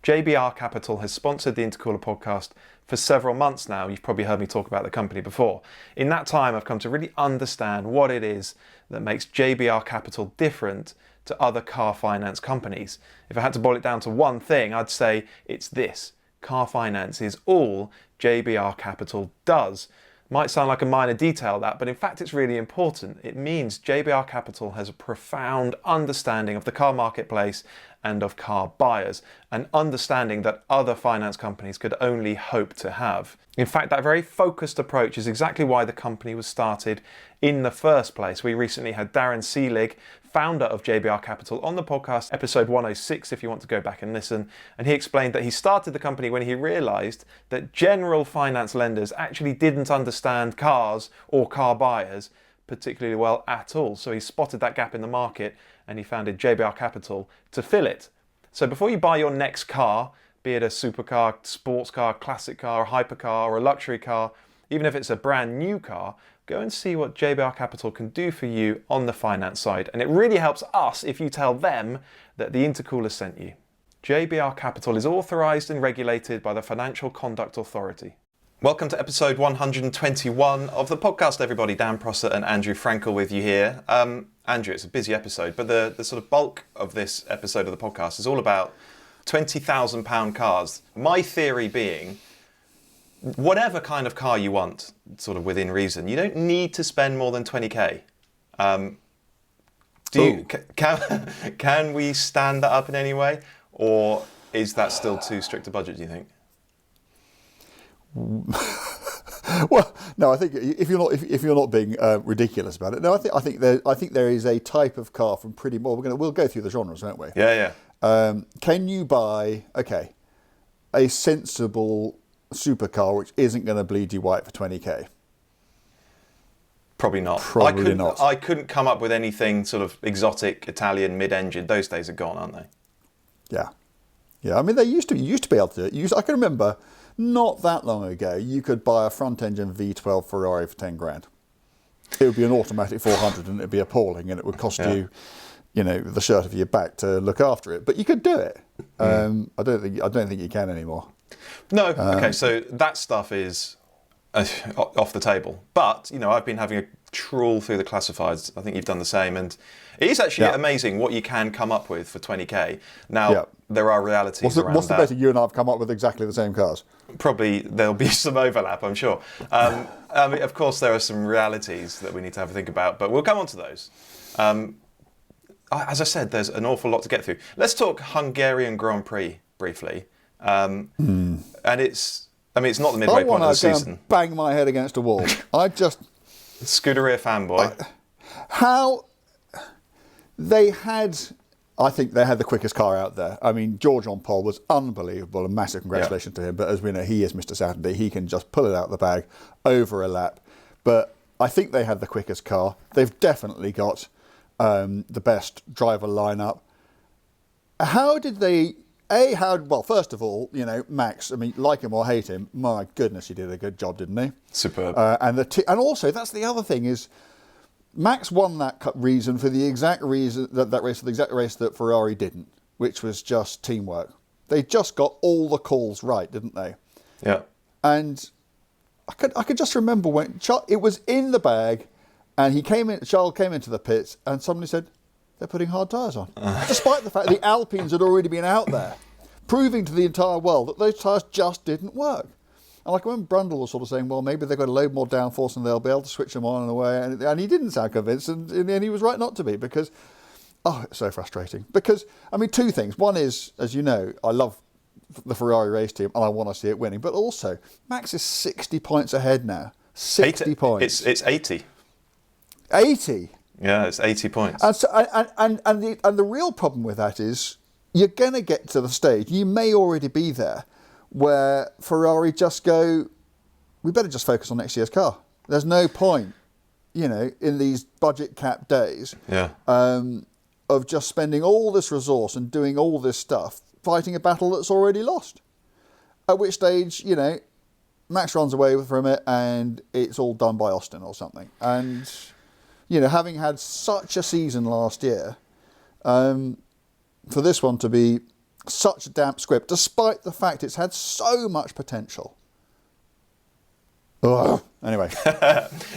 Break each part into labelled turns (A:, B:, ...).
A: JBR Capital has sponsored the Intercooler Podcast for several months now. You've probably heard me talk about the company before. In that time, I've come to really understand what it is that makes JBR Capital different to other car finance companies. If I had to boil it down to one thing, I'd say it's this. Car finance is all JBR Capital does. Might sound like a minor detail that, but in fact it's really important. It means JBR Capital has a profound understanding of the car marketplace and of car buyers, an understanding that other finance companies could only hope to have. In fact, that very focused approach is exactly why the company was started in the first place. We recently had Darren Seelig, founder of JBR Capital, on the podcast, episode 106, if you want to go back and listen. And he explained that he started the company when he realised that general finance lenders actually didn't understand cars or car buyers particularly well at all. So he spotted that gap in the market and he founded JBR Capital to fill it. So before you buy your next car, be it a supercar, sports car, classic car, a hypercar or a luxury car, even if it's a brand new car, go and see what JBR Capital can do for you on the finance side. And it really helps us if you tell them that the Intercooler sent you. JBR Capital is authorised and regulated by the Financial Conduct Authority. Welcome to episode 121 of the podcast, everybody. Dan Prosser and Andrew Frankel with you here. Andrew, it's a busy episode, but the sort of bulk of this episode of the podcast is all about £20,000 cars. My theory being, whatever kind of car you want, sort of within reason, you don't need to spend more than 20k. Can we stand that up in any way, or is that still too strict a budget, do you think?
B: Well, no. I think if you're not being ridiculous about it, no. I think there is a type of car from pretty more. We'll go through the genres, won't we?
A: Yeah.
B: Can you buy a sensible supercar which isn't going to bleed you white for 20k?
A: Probably not. I couldn't come up with anything sort of exotic Italian mid-engine. Those days are gone, aren't they?
B: Yeah. I mean, they used to be able to do it. I can remember. Not that long ago, you could buy a front-engine V12 Ferrari for 10 grand. It would be an automatic 400 and it would be appalling and it would cost you, the shirt of your back to look after it. But you could do it. I don't think you can anymore.
A: No. Okay, so that stuff is off the table. But, I've been having a trawl through the classifieds. I think you've done the same. And it is actually amazing what you can come up with for 20k. Now, there are realities around that.
B: What's the betting you and I have come up with exactly the same cars?
A: Probably there'll be some overlap, I'm sure. I mean, of course, there are some realities that we need to have a think about, but we'll come on to those. As I said, there's an awful lot to get through. Let's talk Hungarian Grand Prix briefly. And it's not the midway point of the season.
B: Bang my head against a wall.
A: Scuderia fanboy.
B: How they had... I think they had the quickest car out there. I mean, George on pole was unbelievable, and massive congratulations to him. But as we know, he is Mr. Saturday. He can just pull it out of the bag over a lap. But I think they had the quickest car. They've definitely got the best driver lineup. How did they... Well, first of all, Max, I mean, like him or hate him, my goodness, he did a good job, didn't he?
A: Superb.
B: And also, that's the other thing is, Max won that reason for the exact reason that race, for the exact race that Ferrari didn't, which was just teamwork. They just got all the calls right, didn't they?
A: Yeah.
B: And I could just remember when it was in the bag, and Charles came into the pits, and somebody said, "They're putting hard tyres on," despite the fact the Alpines had already been out there, proving to the entire world that those tyres just didn't work. And like when Brundle was sort of saying, well, maybe they've got a load more downforce and they'll be able to switch them on and away. And he didn't sound convinced, and he was right not to be, because, it's so frustrating. Because, I mean, two things. One is, as you know, I love the Ferrari race team and I want to see it winning. But also, Max is 60 points ahead now. 60 points.
A: It's 80.
B: 80?
A: Yeah, it's 80 points.
B: And the real problem with that is you're going to get to the stage, you may already be there, where Ferrari just go, we better just focus on next year's car. There's no point, in these budget cap days of just spending all this resource and doing all this stuff, fighting a battle that's already lost. At which stage, Max runs away from it and it's all done by Austin or something. And, having had such a season last year, for this one to be such a damp squib, despite the fact it's had so much potential. Ugh. Anyway.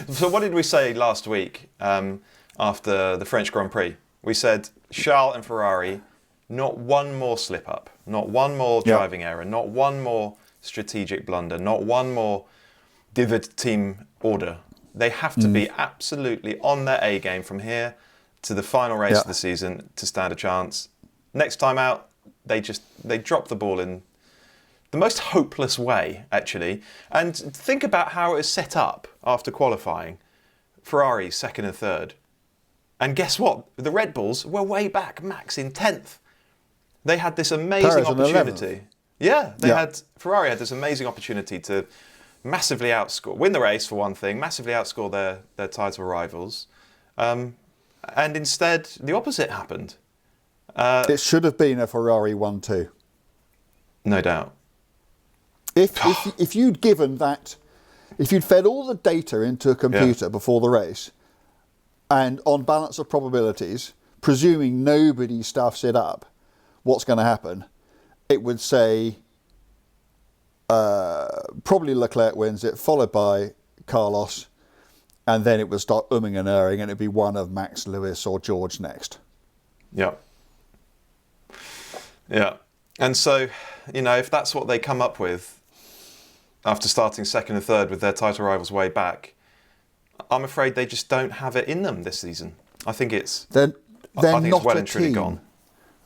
A: So what did we say last week after the French Grand Prix? We said Charles and Ferrari, not one more slip up, not one more driving error, not one more strategic blunder, not one more divot team order. They have to be absolutely on their A game from here to the final race of the season to stand a chance. Next time out, they drop the ball in the most hopeless way, actually. And think about how it was set up after qualifying. Ferrari second and third. And guess what? The Red Bulls were way back, Max in 10th. They had this amazing opportunity. Ferrari had this amazing opportunity to massively win the race for one thing, massively outscore their title rivals. And instead, the opposite happened.
B: It should have been a Ferrari 1-2.
A: No doubt.
B: If you'd given that, if you'd fed all the data into a computer before the race, and on balance of probabilities, presuming nobody stuffs it up, what's going to happen? It would say probably Leclerc wins it, followed by Carlos, and then it would start umming and erring, and it'd be one of Max, Lewis, or George next.
A: Yeah. Yeah. And so, if that's what they come up with after starting second and third with their title rivals way back, I'm afraid they just don't have it in them this season. I think
B: they're
A: not
B: it's well
A: and truly gone.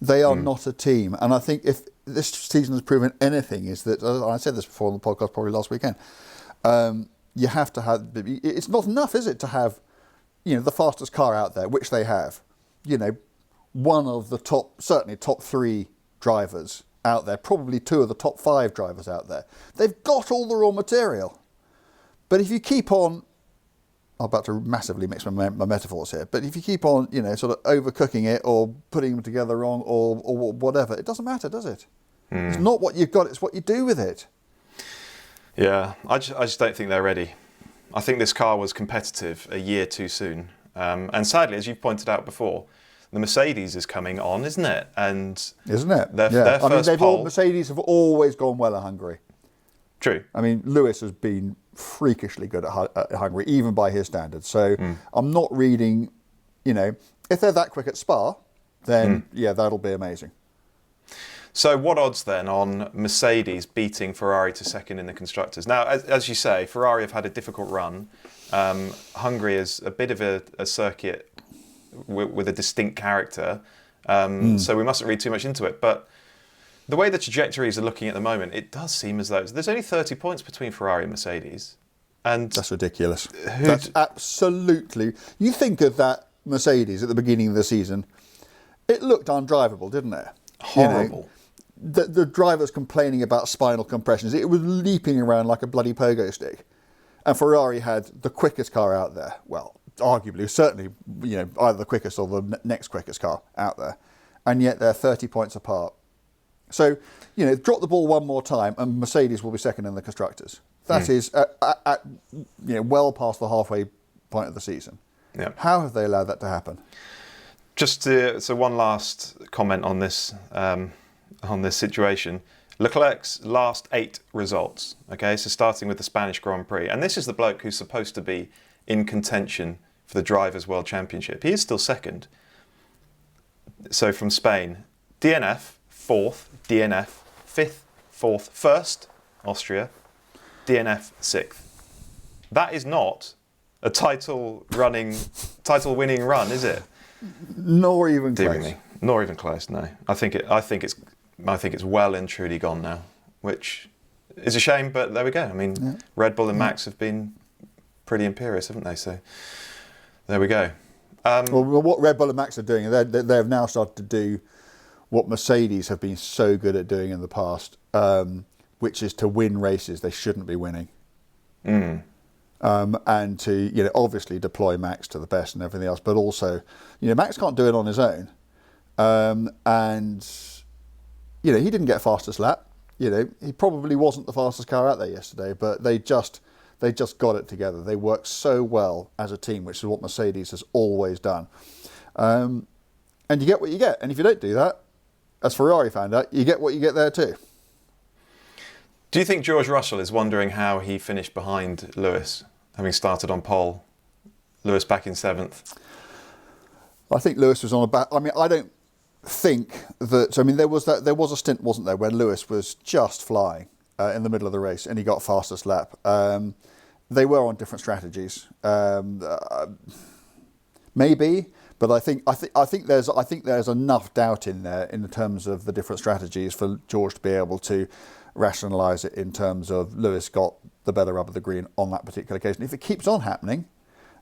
B: They are not a team. And I think if this season has proven anything, is that, I said this before on the podcast probably last weekend, you have to have, it's not enough, is it, to have, the fastest car out there, which they have. One of the certainly top 3 drivers out there, probably 2 of the top 5 drivers out there. They've got all the raw material. But if you keep on, I'm about to massively mix my metaphors here, but if you keep on, sort of overcooking it or putting them together wrong or whatever, it doesn't matter, does it? It's not what you've got, it's what you do with it.
A: Yeah, I just don't think they're ready. I think this car was competitive a year too soon. And sadly, as you've pointed out before, the Mercedes is coming on, isn't it?
B: Isn't it?
A: Their first pole.
B: Mercedes have always gone well at Hungary.
A: True.
B: I mean, Lewis has been freakishly good at Hungary, even by his standards. So I'm not reading, if they're that quick at Spa, then that'll be amazing.
A: So what odds then on Mercedes beating Ferrari to second in the Constructors? Now, as you say, Ferrari have had a difficult run. Hungary is a bit of a circuit with a distinct character. So we mustn't read too much into it. But the way the trajectories are looking at the moment, it does seem as though there's only 30 points between Ferrari and Mercedes. And
B: that's ridiculous. That's absolutely... You think of that Mercedes at the beginning of the season, it looked undrivable, didn't it?
A: Horrible.
B: The driver's complaining about spinal compressions. It was leaping around like a bloody pogo stick. And Ferrari had the quickest car out there. Well, arguably, certainly, either the quickest or the next quickest car out there. And yet they're 30 points apart. So, drop the ball one more time and Mercedes will be second in the Constructors. That is well past the halfway point of the season.
A: Yeah.
B: How have they allowed that to happen?
A: So one last comment on this situation. Leclerc's last 8 results. Okay, so starting with the Spanish Grand Prix, and this is the bloke who's supposed to be in contention for the Drivers' World Championship. He is still second. So from Spain, DNF 4th, DNF 5th, 4th, 1st, Austria, DNF 6th. That is not a title-winning run, is it?
B: Nor even close.
A: Nor even close. No, I think it's well and truly gone now, which is a shame. But there we go. I mean, Red Bull and Max have been pretty imperious, haven't they? So there we go.
B: Well, what Red Bull and Max are doing, they have now started to do what Mercedes have been so good at doing in the past, which is to win races they shouldn't be winning. And to obviously deploy Max to the best and everything else, but also Max can't do it on his own, and he didn't get fastest lap. He probably wasn't the fastest car out there yesterday, but they just got it together. They work so well as a team, which is what Mercedes has always done, and you get what you get. And if you don't do that, as Ferrari found out, you get what you get there too.
A: Do you think George Russell is wondering how he finished behind Lewis, having started on pole? Lewis back in 7th.
B: I think Lewis was on a back. I mean, I don't think that. I mean, there was a stint, wasn't there, where Lewis was just flying in the middle of the race, and he got fastest lap. They were on different strategies, maybe, but I think there's enough doubt in there in terms of the different strategies for George to be able to rationalise it in terms of Lewis got the better rub of the green on that particular occasion. If it keeps on happening,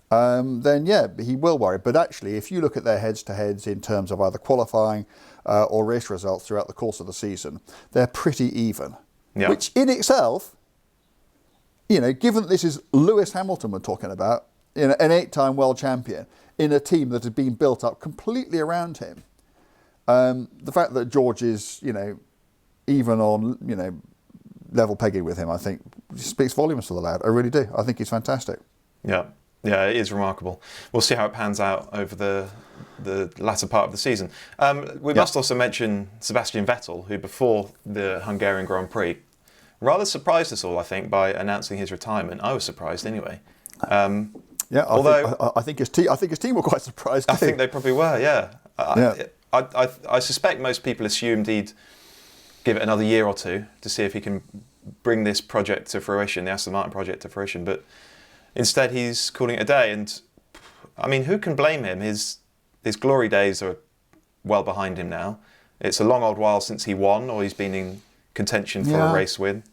B: then yeah, he will worry. But actually, if you look at their heads-to-heads in terms of either qualifying or race results throughout the course of the season, they're pretty even. Yeah. Which in itself, given that this is Lewis Hamilton we're talking about, an 8-time world champion in a team that has been built up completely around him, the fact that George is, even on, level pegging with him, I think speaks volumes for the lad. I really do. I think he's fantastic.
A: Yeah. Yeah, it is remarkable. We'll see how it pans out over the latter part of the season. We must also mention Sebastian Vettel, who before the Hungarian Grand Prix rather surprised us all, I think, by announcing his retirement. I was surprised anyway.
B: I think his team were quite surprised too.
A: I think they probably were, yeah. I suspect most people assumed he'd give it another year or two to see if he can bring this project to fruition, the Aston Martin project to fruition, but instead he's calling it a day. And I mean, who can blame him? His glory days are well behind him now. It's a long old while since he won or he's been in contention for a race win.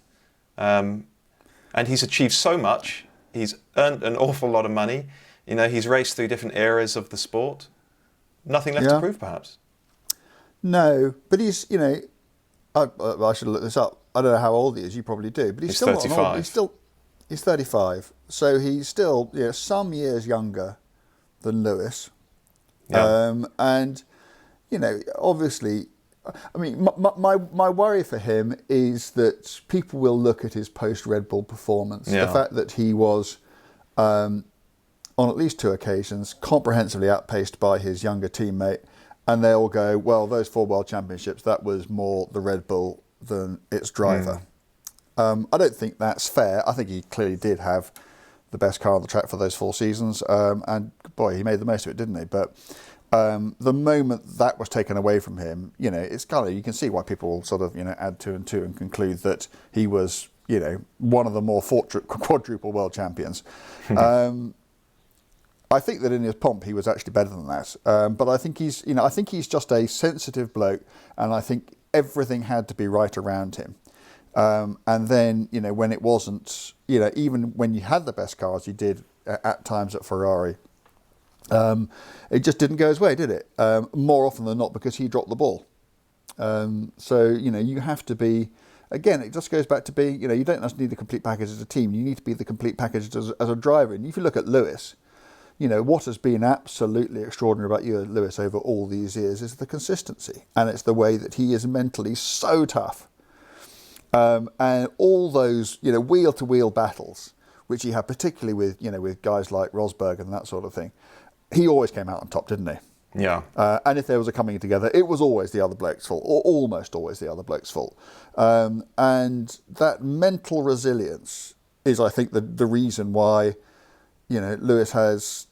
A: And he's achieved so much. He's earned an awful lot of money. He's raced through different eras of the sport. Nothing left to prove, perhaps.
B: No, but he's, I should look this up. I don't know how old he is. You probably do. But he's still
A: 35.
B: Not old. He's 35. So he's still some years younger than Lewis. Yeah. And, obviously, I mean, my worry for him is that people will look at his post-Red Bull performance. Yeah. The fact that he was, on at least 2 occasions, comprehensively outpaced by his younger teammate. And they'll go, well, those 4 World Championships, that was more the Red Bull than its driver. I don't think that's fair. I think he clearly did have the best car on the track for those 4 seasons. And boy, he made the most of it, didn't he? But the moment that was taken away from him, it's kind of, you can see why people sort of, add 2 and 2 and conclude that he was, one of the more quadruple world champions. I think that in his pomp he was actually better than that. But I think he's just a sensitive bloke, and I think everything had to be right around him. And then, when it wasn't, even when you had the best cars you did at times at Ferrari, it just didn't go his way, did it? More often than not, because he dropped the ball. So, you have to be, again, it just goes back to being, you don't just need the complete package as a team. You need to be the complete package as a driver. And if you look at Lewis, what has been absolutely extraordinary about you, Lewis, over all these years is the consistency. And it's the way that he is mentally so tough. And all those, wheel-to-wheel battles, which he had particularly with guys like Rosberg and that sort of thing, he always came out on top, didn't he?
A: Yeah.
B: And if there was a coming together, it was always the other bloke's fault, or almost always the other bloke's fault. And that mental resilience is, I think, the reason why, Lewis has,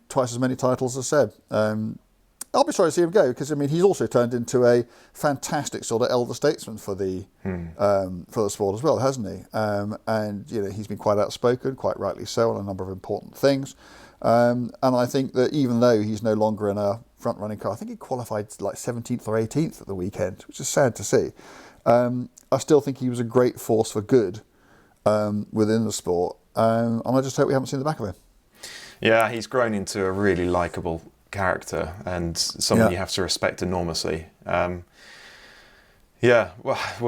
B: twice as many titles as Seb. I'll be sorry to see him go, because he's also turned into a fantastic sort of elder statesman for the sport as well, hasn't he? And he's been quite outspoken, quite rightly so, on a number of important things. And I think that even though he's no longer in a front-running car, I think he qualified like 17th or 18th at the weekend, which is sad to see. I still think he was a great force for good within the sport. And I just hope we haven't seen the back of him.
A: Yeah, he's grown into a really likeable character and someone you have to respect enormously. We'll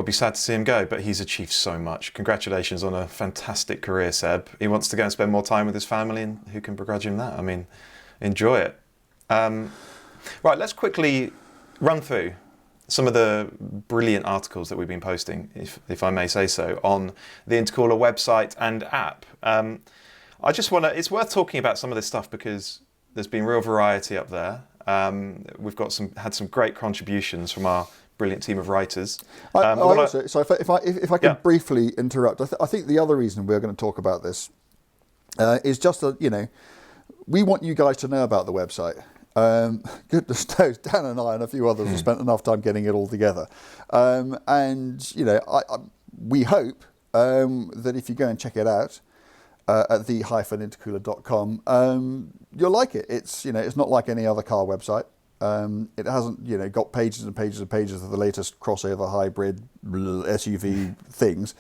A: be sad to see him go, but he's achieved so much. Congratulations on a fantastic career, Seb. He wants to go and spend more time with his family, and who can begrudge him that? Enjoy it. Right, let's quickly run through some of the brilliant articles that we've been posting, if I may say so, on the Intercooler website and app. It's worth talking about some of this stuff because there's been real variety up there. We've had some great contributions from our brilliant team of writers.
B: So if I can
A: Yeah.
B: briefly interrupt, I think the other reason we're going to talk about this is just that, we want you guys to know about the website. Goodness knows, Dan and I and a few others have spent enough time getting it all together. We hope that if you go and check it out at the-intercooler.com, you'll like it. It's not like any other car website. It hasn't got pages and pages and pages of the latest crossover hybrid SUV things.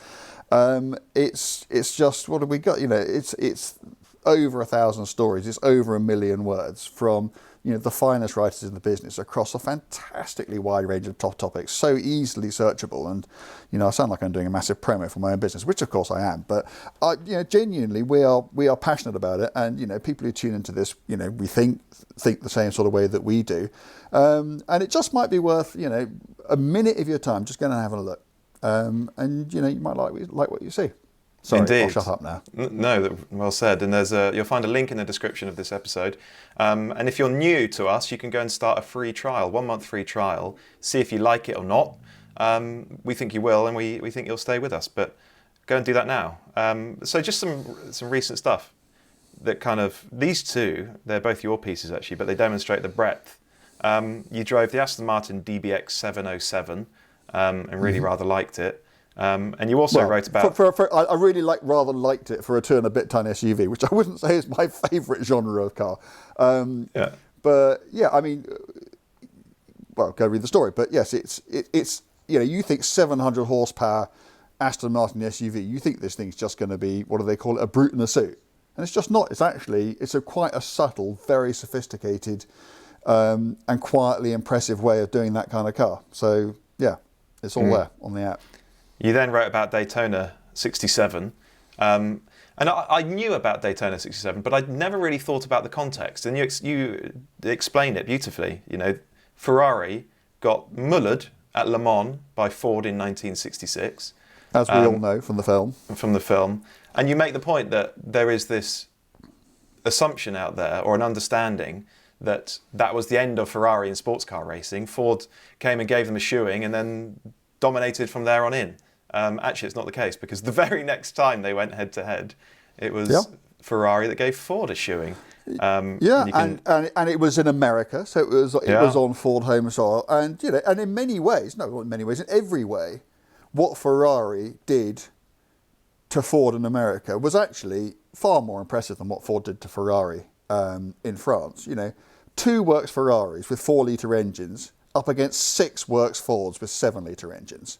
B: It's just, what have we got? It's over 1,000 stories. It's over 1 million words from the finest writers in the business across a fantastically wide range of top topics, so easily searchable. And I sound like I'm doing a massive promo for my own business, which of course I am. But genuinely, we are passionate about it, and people who tune into this, we think the same sort of way that we do, and it just might be worth a minute of your time just going and having a look, and you might like what you see. Sorry,
A: Indeed.
B: I'll shut up now.
A: No, well said. And you'll find a link in the description of this episode. And if you're new to us, you can go and start a free trial, 1 month free trial. See if you like it or not. We think you will, and we think you'll stay with us. But go and do that now. So just some recent stuff that these two, they're both your pieces actually, but they demonstrate the breadth. You drove the Aston Martin DBX 707 and really rather liked it. And you also wrote about...
B: I really rather liked it for a two and a bit ton SUV, which I wouldn't say is my favourite genre of car. But yeah, I mean, go read the story. But yes, it's you think 700 horsepower Aston Martin SUV, you think this thing's just going to be, what do they call it, a brute in a suit. And it's just not. It's quite a subtle, very sophisticated and quietly impressive way of doing that kind of car. So yeah, it's all there on the app.
A: You then wrote about Daytona 67. And I knew about Daytona 67, but I'd never really thought about the context. And you explained it beautifully. Ferrari got mullered at Le Mans by Ford in 1966.
B: As we all know from the film.
A: And you make the point that there is this assumption out there, or an understanding, that was the end of Ferrari in sports car racing. Ford came and gave them a shoeing and then dominated from there on in. Actually, it's not the case, because the very next time they went head to head, it was Ferrari that gave Ford a shoeing.
B: And it was in America, so it was on Ford home soil, and and in many ways, in every way, what Ferrari did to Ford in America was actually far more impressive than what Ford did to Ferrari in France. 2 works Ferraris with 4-litre engines up against 6 works Fords with 7-litre engines.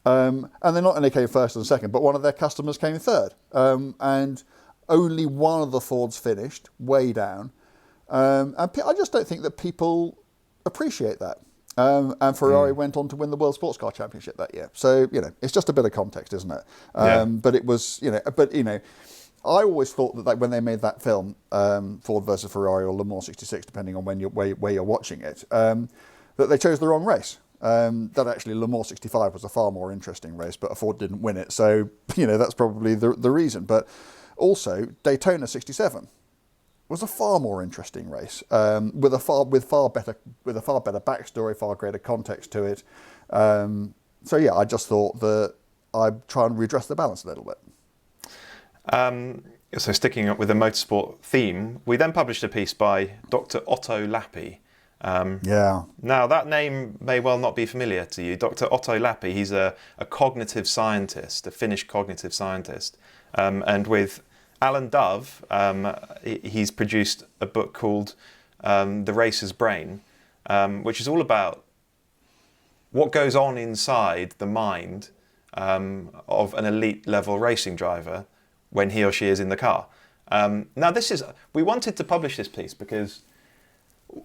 B: And they not only came first and second, but one of their customers came third. And only one of the Fords finished, way down. And I just don't think that people appreciate that. And Ferrari went on to win the World Sports Car Championship that year. So, it's just a bit of context, isn't it? But it was, I always thought that when they made that film, Ford versus Ferrari or Le Mans 66, depending on where you're watching it, that they chose the wrong race. That actually Le Mans 65 was a far more interesting race, but Ford didn't win it. So, that's probably the reason. But also, Daytona 67 was a far more interesting race, with a far better backstory, far greater context to it. So yeah, I just thought that I'd try and redress the balance a little bit.
A: So sticking up with the motorsport theme, we then published a piece by Dr. Otto Lappi. Now, that name may well not be familiar to you. Dr. Otto Lappi, he's a cognitive scientist, a Finnish cognitive scientist. And with Alan Dove, he's produced a book called The Racer's Brain, which is all about what goes on inside the mind of an elite level racing driver when he or she is in the car. Now, we wanted to publish this piece because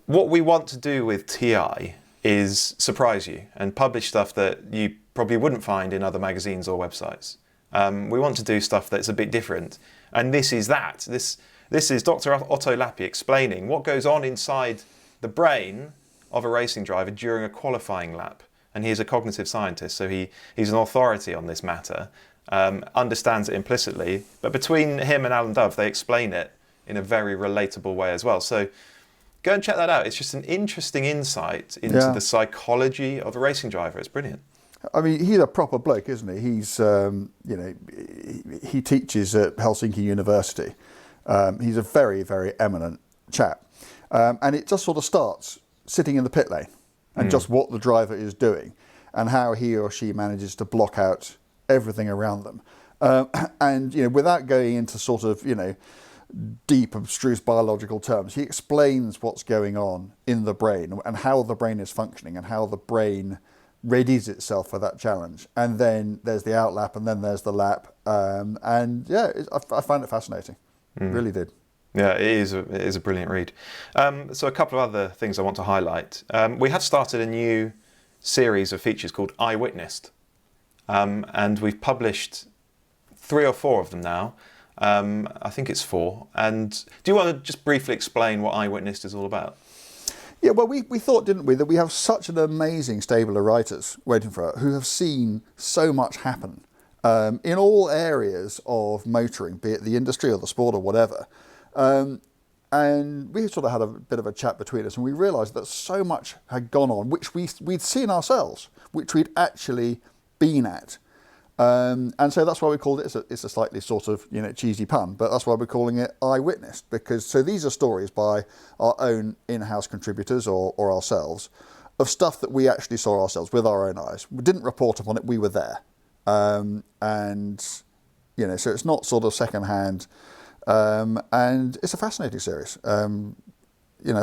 A: what we want to do with TI is surprise you and publish stuff that you probably wouldn't find in other magazines or websites. We want to do stuff that's a bit different. And this is that. This is Dr. Otto Lappi explaining what goes on inside the brain of a racing driver during a qualifying lap. And he is a cognitive scientist, so he's an authority on this matter, understands it implicitly. But between him and Alan Dove, they explain it in a very relatable way as well. So go and check that out. It's just an interesting insight into the psychology of a racing driver. It's brilliant.
B: I mean, he's a proper bloke, isn't he? He's, he teaches at Helsinki University. He's a very, very eminent chap. And it just sort of starts sitting in the pit lane and just what the driver is doing and how he or she manages to block out everything around them. And, without going into sort of, deep, abstruse biological terms, he explains what's going on in the brain and how the brain is functioning and how the brain readies itself for that challenge. And then there's the outlap and then there's the lap. I find it fascinating. Really did.
A: Yeah, it is a brilliant read. So a couple of other things I want to highlight. We have started a new series of features called Eyewitnessed. And we've published 3 or 4 of them now. I think it's 4. And do you want to just briefly explain what Eyewitnessed is all about?
B: Yeah, well, we thought, didn't we, that we have such an amazing stable of writers waiting for us who have seen so much happen in all areas of motoring, be it the industry or the sport or whatever. And we sort of had a bit of a chat between us and we realised that so much had gone on, which we'd seen ourselves, which we'd actually been at. And so that's why we called it, it's a slightly sort of, cheesy pun, but that's why we're calling it Eyewitnessed, because these are stories by our own in-house contributors or ourselves of stuff that we actually saw ourselves with our own eyes. We didn't report upon it, we were there. So it's not sort of secondhand, and it's a fascinating series. I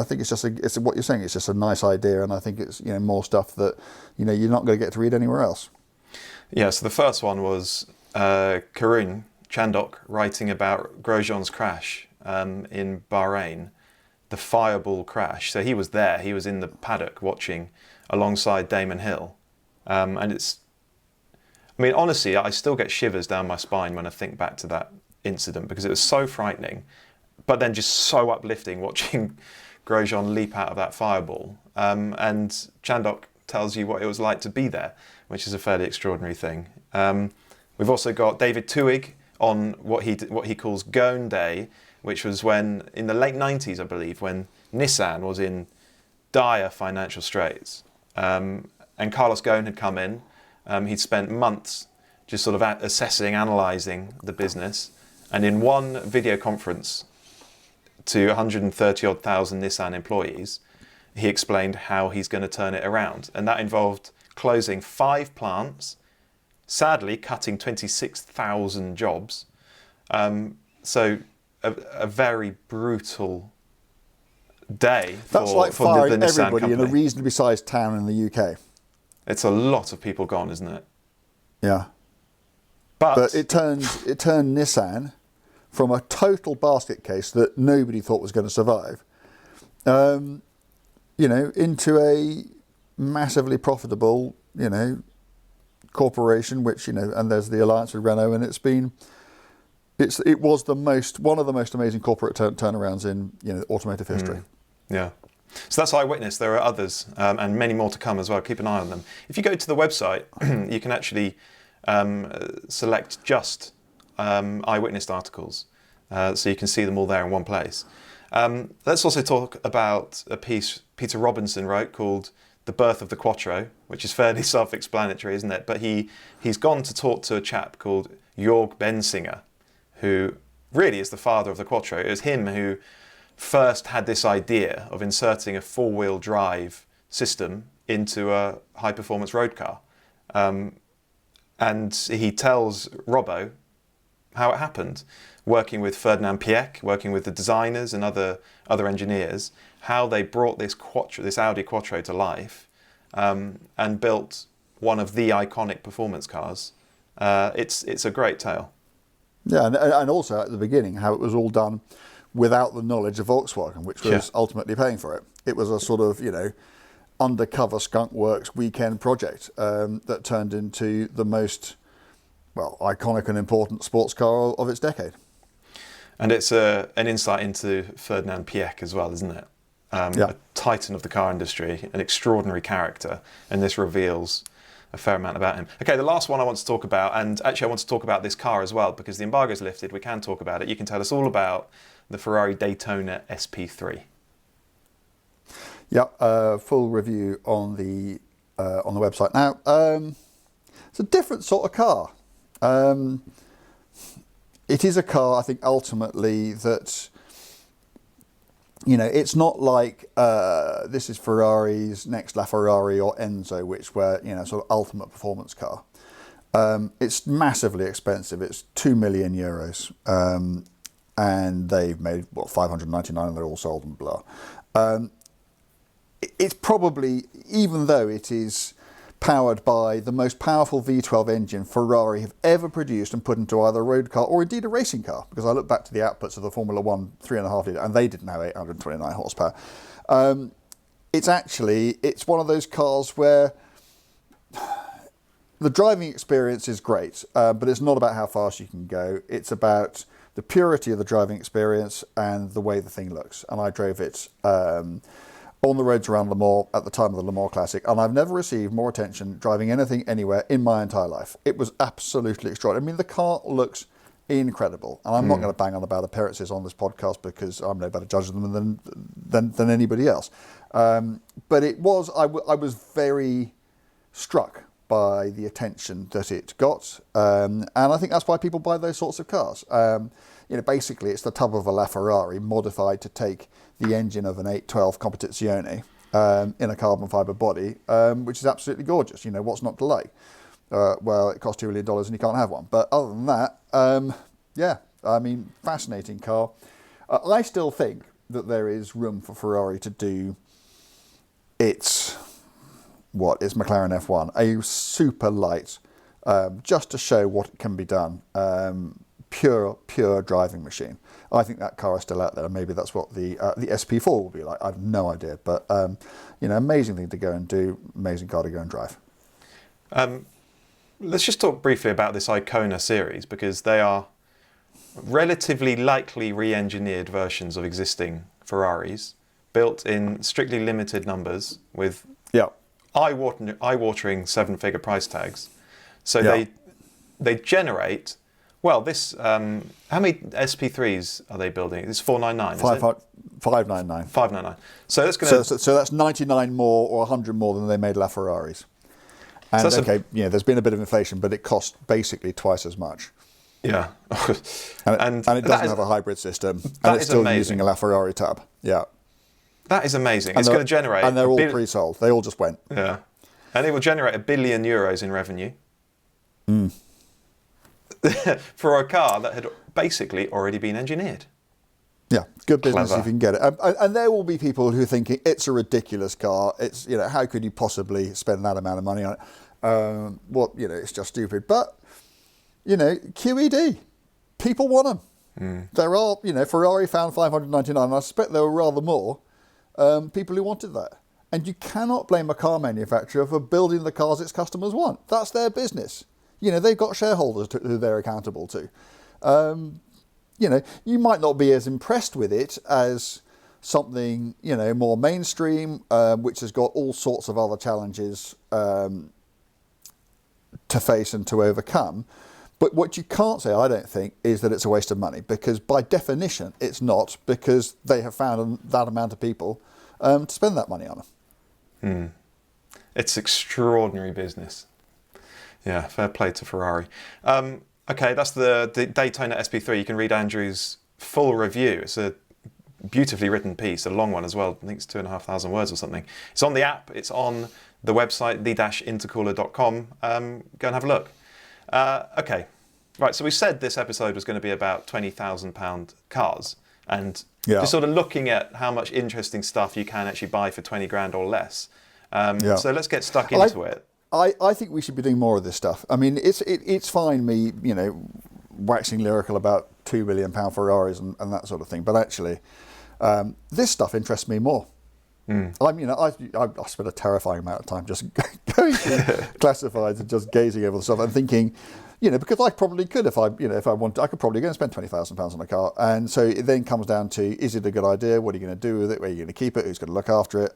B: think it's what you're saying, it's just a nice idea, and I think it's, more stuff that, you're not going to get to read anywhere else.
A: Yeah, so the first one was Karun Chandok writing about Grosjean's crash in Bahrain, the fireball crash. So he was there, he was in the paddock watching alongside Damon Hill. Honestly, I still get shivers down my spine when I think back to that incident because it was so frightening, but then just so uplifting watching Grosjean leap out of that fireball. And Chandok tells you what it was like to be there, which is a fairly extraordinary thing. We've also got David Tuig on what he calls Ghosn Day, which was when, in the late 90s, I believe, when Nissan was in dire financial straits. And Carlos Ghosn had come in. He'd spent months just sort of assessing, analysing the business. And in one video conference to 130-odd thousand Nissan employees, he explained how he's going to turn it around. And that involved closing 5 plants, sadly cutting 26,000 jobs. So a very brutal day for
B: That's like
A: for
B: firing
A: the Nissan
B: everybody
A: company.
B: in a reasonably sized town in the UK.
A: It's a lot of people gone, isn't it?
B: Yeah. But it turned Nissan from a total basket case that nobody thought was going to survive, into a massively profitable, corporation, which, and there's the alliance with Renault, and it was one of the most amazing corporate turnarounds in, automotive history.
A: Yeah. So that's Eyewitness. There are others, and many more to come as well. Keep an eye on them. If you go to the website, you can actually select just Eyewitness articles, so you can see them all there in one place. Let's also talk about a piece Peter Robinson wrote called The Birth of the Quattro, which is fairly self-explanatory, isn't it? But he's gone to talk to a chap called Jörg Bensinger, who really is the father of the Quattro. It was him who first had this idea of inserting a 4-wheel drive system into a high-performance road car. And he tells Robbo how it happened, working with Ferdinand Piëch, working with the designers and other engineers, how they brought this Audi Quattro to life, and built one of the iconic performance cars. It's a great tale. Yeah,
B: and also at the beginning, how it was all done without the knowledge of Volkswagen, which was ultimately paying for it. It was a sort of, undercover skunk works weekend project that turned into the most, iconic and important sports car of its decade.
A: And it's an insight into Ferdinand Piëch as well, isn't it? A titan of the car industry, an extraordinary character, and this reveals a fair amount about him. Okay, the last one I want to talk about, and actually I want to talk about this car as well, because the embargo's lifted, we can talk about it. You can tell us all about the Ferrari Daytona SP3.
B: Yeah, full review on the website. Now, it's a different sort of car. It is a car, I think, ultimately that, it's not like this is Ferrari's next LaFerrari or Enzo, which were, sort of ultimate performance car. It's massively expensive. It's 2 million euros. And they've made, 599 and they're all sold and blah. It's probably, even though it is powered by the most powerful V12 engine Ferrari have ever produced and put into either a road car or indeed a racing car, because I look back to the outputs of the Formula 1 3.5 litre and they didn't have 829 horsepower. It's one of those cars where the driving experience is great, but it's not about how fast you can go. It's about the purity of the driving experience and the way the thing looks. And I drove it on the roads around Le Mans at the time of the Le Mans Classic, and I've never received more attention driving anything anywhere in my entire life. It was absolutely extraordinary. I mean, the car looks incredible, and I'm not going to bang on about appearances on this podcast because I'm no better judge of them than anybody else. But it was, I was very struck by the attention that it got, and I think that's why people buy those sorts of cars. Basically it's the tub of a LaFerrari modified to take the engine of an 812 Competizione in a carbon fibre body, which is absolutely gorgeous. What's not to like? Well, it costs $2 million and you can't have one. But other than that, fascinating car. I still think that there is room for Ferrari to do its McLaren F1, a super light, just to show what can be done. Pure driving machine. I think that car is still out there. Maybe that's what the SP4 will be like. I have no idea. But amazing thing to go and do. Amazing car to go and drive.
A: Let's just talk briefly about this Icona series, because they are relatively likely re-engineered versions of existing Ferraris, built in strictly limited numbers with eye-watering seven-figure price tags. So they generate. Well, this, how many SP3s are they building? It's 499, is it?
B: 599.
A: 599. So that's going to...
B: So that's 99 more or 100 more than they made LaFerraris. And there's been a bit of inflation, but it costs basically twice as much.
A: Yeah.
B: and it doesn't have a hybrid system. And it's still using a LaFerrari tab. Yeah.
A: That is amazing. It's going to generate...
B: And they're all pre-sold. They all just went.
A: Yeah. And it will generate €1 billion in revenue. For a car that had basically already been engineered.
B: Yeah, good business if you can get it. And there will be people who are thinking it's a ridiculous car. It's how could you possibly spend that amount of money on it? It's just stupid. But QED, people want them. There are Ferrari found 599, and I suspect there were rather more people who wanted that. And you cannot blame a car manufacturer for building the cars its customers want. That's their business. They've got shareholders who they're accountable to. You might not be as impressed with it as something, more mainstream, which has got all sorts of other challenges to face and to overcome. But what you can't say, I don't think, is that it's a waste of money, because by definition it's not, because they have found that amount of people to spend that money on them.
A: It's extraordinary business. Yeah, fair play to Ferrari. Okay, that's the Daytona SP3. You can read Andrew's full review. It's a beautifully written piece, a long one as well. I think it's 2,500 words or something. It's on the app. It's on the website, the-intercooler.com. Go and have a look. Okay, right. So we said this episode was going to be about £20,000 cars, and just sort of looking at how much interesting stuff you can actually buy for 20 grand or less. So let's get stuck into it.
B: I think we should be doing more of this stuff. I mean, it's fine me, waxing lyrical about £2 million Ferraris and that sort of thing. But actually, this stuff interests me more. I spent a terrifying amount of time just going through classifieds and just gazing over the stuff and thinking, because I probably could if I wanted, I could probably go and spend £20,000 on a car. And so it then comes down to, is it a good idea? What are you going to do with it? Where are you going to keep it? Who's going to look after it?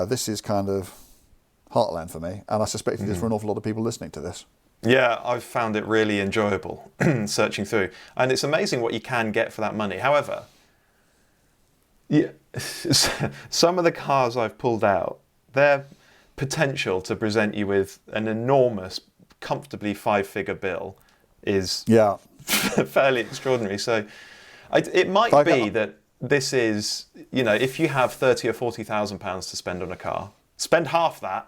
B: This is kind of heartland for me, and I suspect it is for an awful lot of people listening to this.
A: Yeah, I've found it really enjoyable searching through, and it's amazing what you can get for that money. However, Yeah, some of the cars I've pulled out, their potential to present you with an enormous, comfortably 5-figure bill is
B: Yeah.
A: fairly extraordinary. So it might be that this is, if you have 30 or 40,000 pounds to spend on a car, spend half that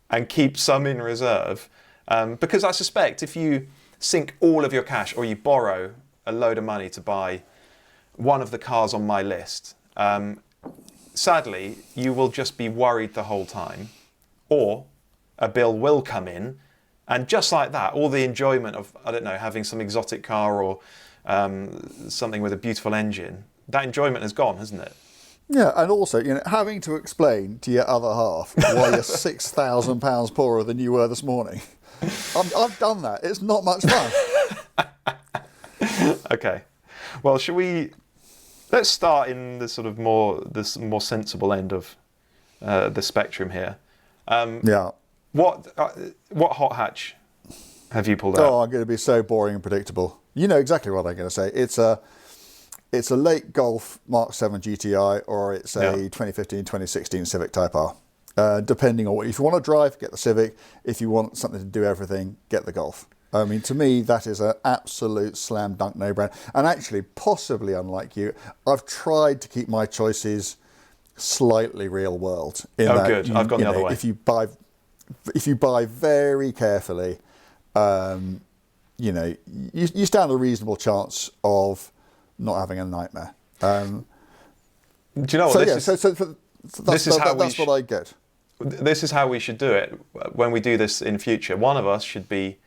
A: and keep some in reserve. Because I suspect if you sink all of your cash or you borrow a load of money to buy one of the cars on my list, sadly, you will just be worried the whole time, or a bill will come in, and just like that, all the enjoyment of, I don't know, having some exotic car or something with a beautiful engine, that enjoyment has gone, hasn't it?
B: Yeah, and also, having to explain to your other half why you're £6,000 poorer than you were this morning. I've done that. It's not much fun.
A: Okay. Well, let's start in the sort of more sensible end of the spectrum here.
B: Yeah.
A: What hot hatch have you pulled out?
B: Oh, I'm going to be so boring and predictable. You know exactly what I'm going to say. It's a late Golf Mark 7 GTI, or it's a 2015, 2016 Civic Type R. Depending on if you want to drive, get the Civic. If you want something to do everything, get the Golf. I mean, to me, that is an absolute slam dunk no-brainer. And actually, possibly unlike you, I've tried to keep my choices slightly real world.
A: Good. I've gone the other way.
B: If you buy very carefully, you stand a reasonable chance of not having a nightmare.
A: Do you know what?
B: That's what I get.
A: This is how we should do it when we do this in future. One of us should be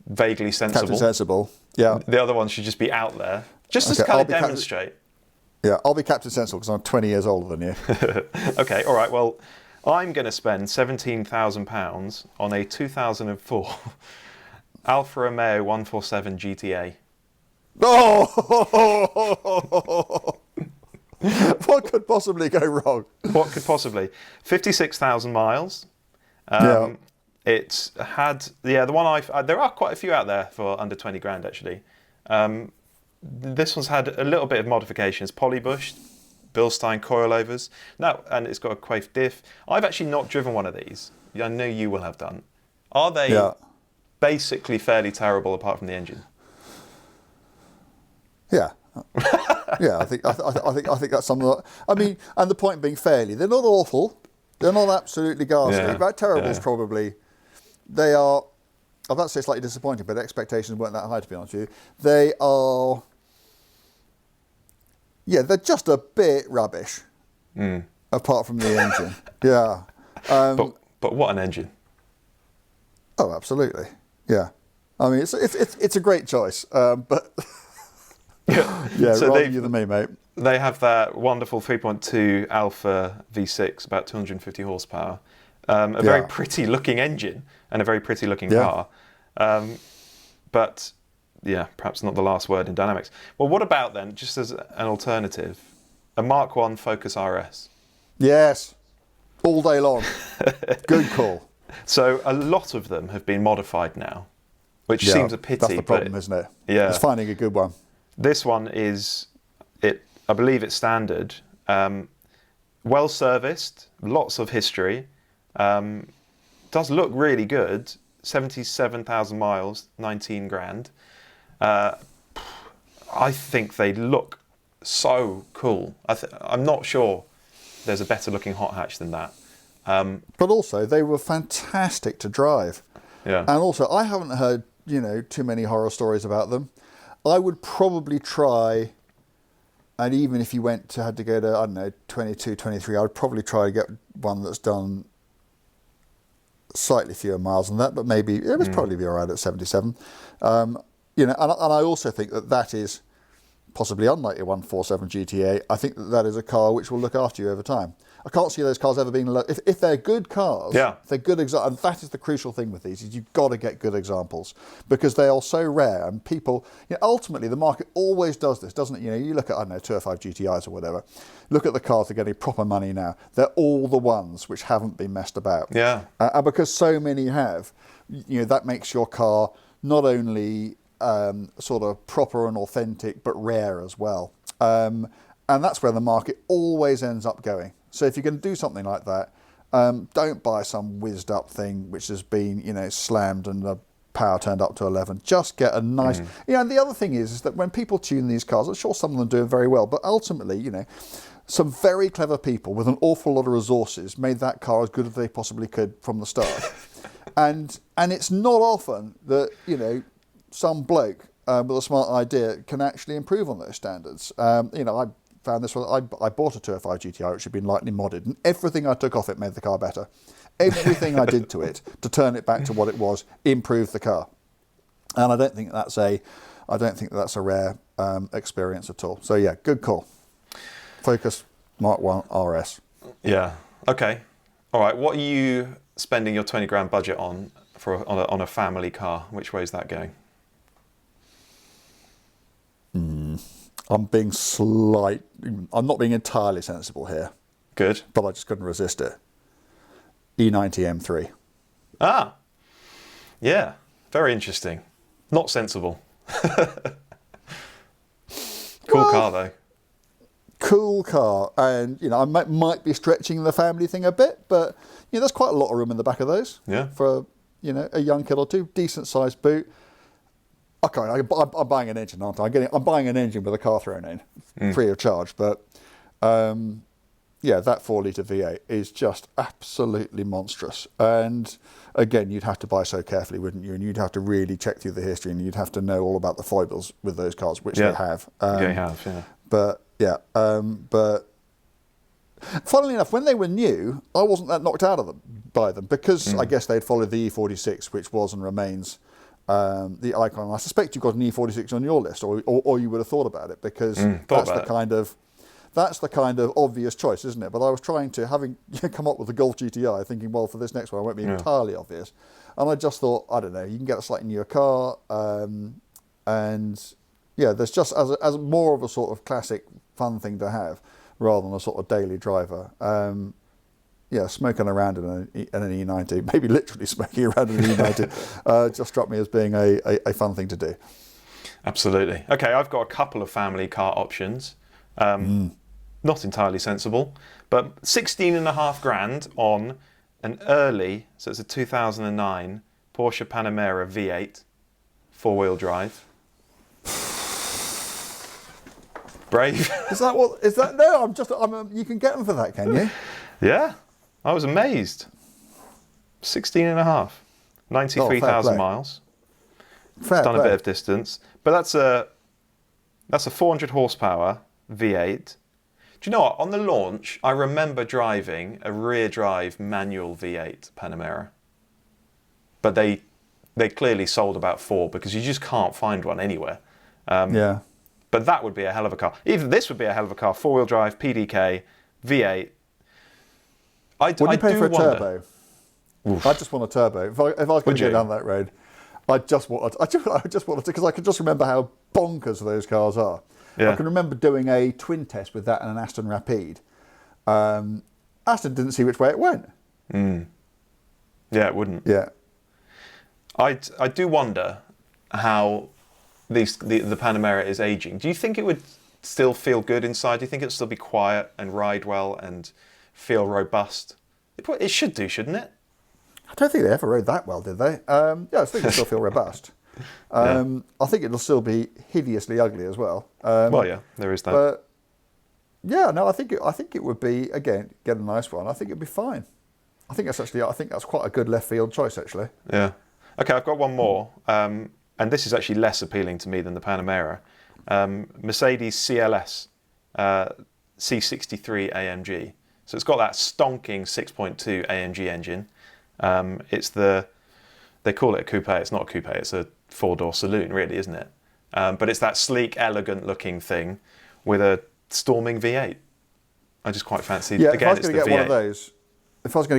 A: vaguely sensible.
B: Captain Sensible, yeah.
A: The other one should just be out there, just to kind of demonstrate.
B: I'll be Captain Sensible because I'm 20 years older than you.
A: Okay, all right. Well, I'm going to spend £17,000 on a 2004 Alfa Romeo 147 GTA.
B: Oh! What could possibly go wrong?
A: What could possibly? 56,000 miles. It's had, the one there are quite a few out there for under 20 grand actually. This one's had a little bit of modifications, polybushed, Bilstein coilovers. No, and it's got a Quaife diff. I've actually not driven one of these. I know you will have done. Are they basically fairly terrible apart from the engine?
B: Yeah. Yeah, I think that's something. I mean, and the point being fairly, they're not awful. They're not absolutely ghastly. But terrible is probably. They are. I'd like to say slightly disappointing, but expectations weren't that high, to be honest with you. They are. Yeah, they're just a bit rubbish. Apart from the engine. Yeah.
A: But what an engine.
B: Oh, absolutely. Yeah. I mean, it's a great choice, but. Yeah, so rather you than me, mate.
A: They have that wonderful 3.2 Alpha V6, about 250 horsepower. A very pretty looking engine and a very pretty looking car. But yeah, perhaps not the last word in dynamics. Well, what about then, just as an alternative, a Mark 1 Focus RS?
B: Yes, all day long. Good call.
A: So a lot of them have been modified now, which seems a pity.
B: That's the problem, isn't it?
A: Yeah.
B: It's finding a good one.
A: This one is, I believe it's standard, well serviced, lots of history, does look really good, 77,000 miles, 19 grand. I think they look so cool. I'm not sure there's a better looking hot hatch than that.
B: But also, they were fantastic to drive.
A: Yeah.
B: And also, I haven't heard, too many horror stories about them. I would probably try, and even if you had to go to, I don't know, 22, 23, I would probably try to get one that's done slightly fewer miles than that, but maybe it would probably be all right at 77. And I also think that is possibly unlike your 147 GTA. I think that is a car which will look after you over time. I can't see those cars ever being if they're good cars. Yeah, they're good examples. And that is the crucial thing with these: is you've got to get good examples because they are so rare. And people, ultimately, the market always does this, doesn't it? You look at 205 GTIs or whatever. Look at the cars that are getting proper money now. They're all the ones which haven't been messed about. Yeah, and because so many have, that makes your car not only sort of proper and authentic, but rare as well. And that's where the market always ends up going. So if you're going to do something like that, don't buy some whizzed up thing which has been, slammed and the power turned up to 11. Just get a nice... And the other thing is that when people tune these cars, I'm sure some of them do it very well, but ultimately, some very clever people with an awful lot of resources made that car as good as they possibly could from the start. and it's not often that, some bloke with a smart idea can actually improve on those standards. I found this one. I bought a 205 GTI which had been lightly modded, and everything I took off it made the car better. Everything I did to it to turn it back to what it was improved the car, and I don't think that's a rare experience at all. So yeah, good call. Focus Mark 1 RS.
A: Yeah. Okay. All right. What are you spending your 20 grand budget on on a family car? Which way is that going?
B: I'm not being entirely sensible here.
A: Good.
B: But I just couldn't resist it. E90 M3.
A: Ah. Yeah. Very interesting. Not sensible. Cool car though.
B: Cool car, and I might be stretching the family thing a bit, but there's quite a lot of room in the back of those.
A: Yeah.
B: For a young kid or two, decent sized boot. Okay, I'm buying an engine, aren't I? I'm buying an engine with a car thrown in, free of charge. But that 4 litre V8 is just absolutely monstrous. And again, you'd have to buy so carefully, wouldn't you? And you'd have to really check through the history, and you'd have to know all about the foibles with those cars, which they have.
A: They have, yeah.
B: But funnily enough, when they were new, I wasn't that knocked out of them by them because I guess they'd followed the E46, which was and remains the icon. I suspect you've got an E46 on your list, or you would have thought about it because that's the kind of obvious choice, isn't it? But I was trying to, having come up with the Golf GTI, thinking, well, for this next one, I won't be entirely obvious. And I just thought, I don't know, you can get a slightly newer car, there's just as more of a sort of classic fun thing to have rather than a sort of daily driver. Smoking around in an E90, maybe literally smoking around in an E90, just struck me as being a fun thing to do.
A: Absolutely. Okay, I've got a couple of family car options. Not entirely sensible, but 16.5 grand on an early, so it's a 2009 Porsche Panamera V8, 4-wheel drive. Brave. No,
B: you can get them for that, can you?
A: Yeah, I was amazed. 16.5, 93,000 miles. Done a bit of distance, but that's a 400 horsepower V8. Do you know what? On the launch, I remember driving a rear drive manual V8 Panamera, but they clearly sold about 4 because you just can't find one anywhere. But that would be a hell of a car. Even this would be a hell of a car. 4-wheel drive, PDK, V8.
B: What do you pay for a turbo? Oof. I just want a turbo. If I was going to go down that road, I just wanted to, because I can just remember how bonkers those cars are. Yeah. I can remember doing a twin test with that and an Aston Rapide. Aston didn't see which way it went.
A: Yeah, it wouldn't.
B: Yeah.
A: I do wonder how the Panamera is aging. Do you think it would still feel good inside? Do you think it would still be quiet and ride well and feel robust? It should do, shouldn't it?
B: I don't think they ever rode that well, did they? I think it'll still feel robust. I think it'll still be hideously ugly as well.
A: There is that.
B: But I think it would be, again, get a nice one. I think it'd be fine. I think that's quite a good left field choice, actually.
A: Yeah. Okay, I've got one more, and this is actually less appealing to me than the Panamera. Mercedes CLS C63 AMG. So it's got that stonking 6.2 AMG engine. They call it a coupe. It's not a coupe. It's a 4-door saloon, really, isn't it? But it's that sleek, elegant-looking thing with a storming V8. I just quite fancy.
B: Yeah,
A: again,
B: if I was going to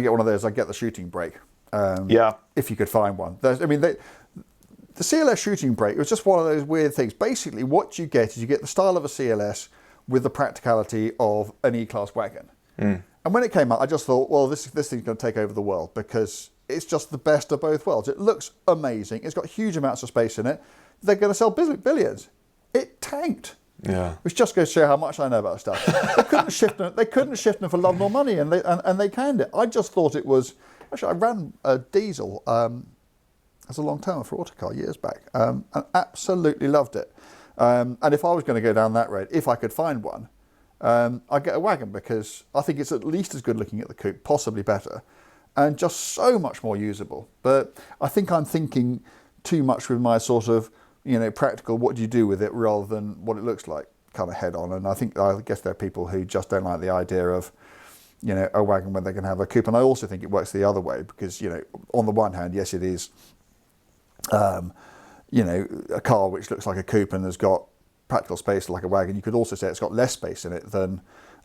B: get one of those, I'd get the shooting brake. If you could find one. The CLS shooting brake was just one of those weird things. Basically, what you get is you get the style of a CLS with the practicality of an E-Class wagon. And when it came out, I just thought, well, this thing's going to take over the world because it's just the best of both worlds. It looks amazing. It's got huge amounts of space in it. They're going to sell billions. It tanked.
A: Yeah.
B: Which just goes to show how much I know about stuff. They couldn't shift them for love nor money, and they canned it. I just thought it was. Actually, I ran a diesel as a long term for Autocar years back, and absolutely loved it. And if I was going to go down that road, if I could find one, I'd get a wagon, because I think it's at least as good looking at the coupe, possibly better, and just so much more usable. But I think I'm thinking too much with my sort of, practical, what do you do with it, rather than what it looks like, kind of head on. And I guess there are people who just don't like the idea of, a wagon when they can have a coupe. And I also think it works the other way, because, on the one hand, yes, it is, a car which looks like a coupe and has got practical space like a wagon. You could also say it's got less space in it than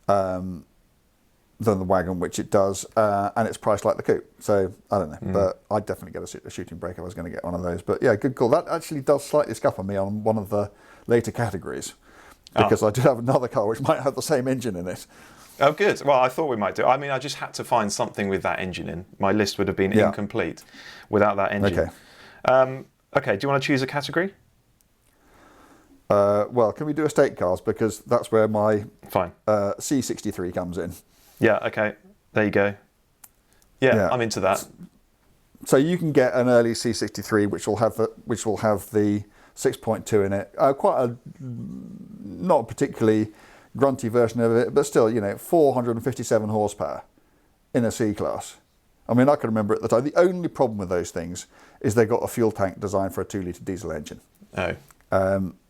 B: the wagon, which it does, and it's priced like the coupe. So I don't know, but I'd definitely get a shooting brake if I was going to get one of those. But yeah, good call. That actually does slightly scupper me on one of the later categories, because I do have another car which might have the same engine in it.
A: Oh, good. Well, I thought we might do. I mean, I just had to find something with that engine in. My list would have been incomplete without that engine.
B: Okay.
A: Okay, do you want to choose a category?
B: Well, can we do estate cars? Because that's where my
A: Fine.
B: C63 comes in.
A: Yeah, okay. There you go. Yeah, I'm into that.
B: So you can get an early C63 which will have the 6.2 in it. Quite a not particularly grunty version of it, but still, 457 horsepower in a C-Class. I mean, I can remember at the time, the only problem with those things is they got a fuel tank designed for a 2-litre diesel engine.
A: Oh.